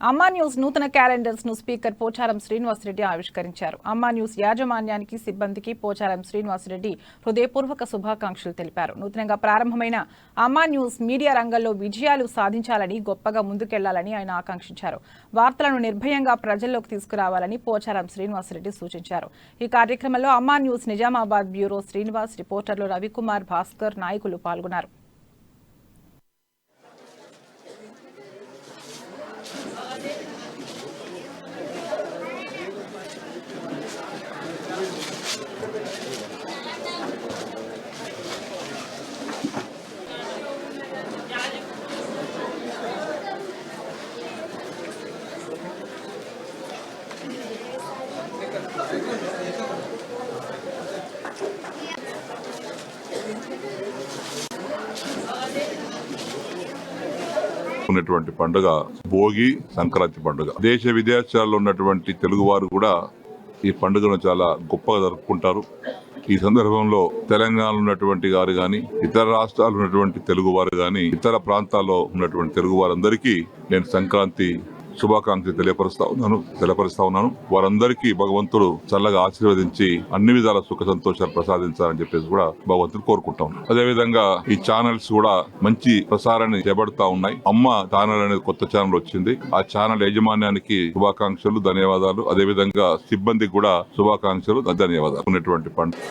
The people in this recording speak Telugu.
అమ్మా న్యూస్ నూతన క్యాలెండర్స్ ను స్పీకర్ పోచారం శ్రీనివాసరెడ్డి ఆవిష్కరించారు. అమ్మా న్యూస్ యాజమాన్యానికి, సిబ్బందికి పోచారం శ్రీనివాసరెడ్డి హృదయపూర్వక శుభాకాంక్షలు తెలిపారు. నూతనంగా ప్రారంభమైన అమ్మా న్యూస్ మీడియా రంగంలో విజయాలు సాధించాలని, గొప్పగా ముందుకెళ్లాలని ఆయన ఆకాంక్షించారు. వార్తలను నిర్భయంగా ప్రజల్లోకి తీసుకురావాలని పోచారం శ్రీనివాసరెడ్డి సూచించారు. ఈ కార్యక్రమంలో అమ్మా న్యూస్ నిజామాబాద్ బ్యూరో శ్రీనివాస్, రిపోర్టర్లు రవికుమార్, భాస్కర్, నాయకులు పాల్గొన్నారు. ఉన్నటువంటి పండుగ భోగి, సంక్రాంతి పండుగ. దేశ విదేశాల్లో ఉన్నటువంటి తెలుగు వారు కూడా ఈ పండుగను చాలా గొప్పగా జరుపుకుంటారు. ఈ సందర్భంలో తెలంగాణలో ఉన్నటువంటి వారు గాని, ఇతర రాష్ట్రాల్లో ఉన్నటువంటి తెలుగు వారు గాని, ఇతర ప్రాంతాల్లో ఉన్నటువంటి తెలుగు వారందరికీ నేను సంక్రాంతి శుభాకాంక్షలు తెలియపరుస్తా ఉన్నాను. వారందరికీ భగవంతుడు చల్లగా ఆశీర్వదించి అన్ని విధాల సుఖ సంతోషాలు ప్రసాదించాలని చెప్పేసి కూడా భగవంతుడు కోరుకుంటాం. అదేవిధంగా ఈ ఛానల్స్ కూడా మంచి ప్రసారాన్ని చేపడతా ఉన్నాయి. అమ్మ ఛానల్ అనేది కొత్త ఛానల్ వచ్చింది. ఆ ఛానల్ యాజమాన్యానికి శుభాకాంక్షలు, ధన్యవాదాలు. అదేవిధంగా సిబ్బందికి కూడా శుభాకాంక్షలు, ధన్యవాదాలు. ఉన్నటువంటి పండుగ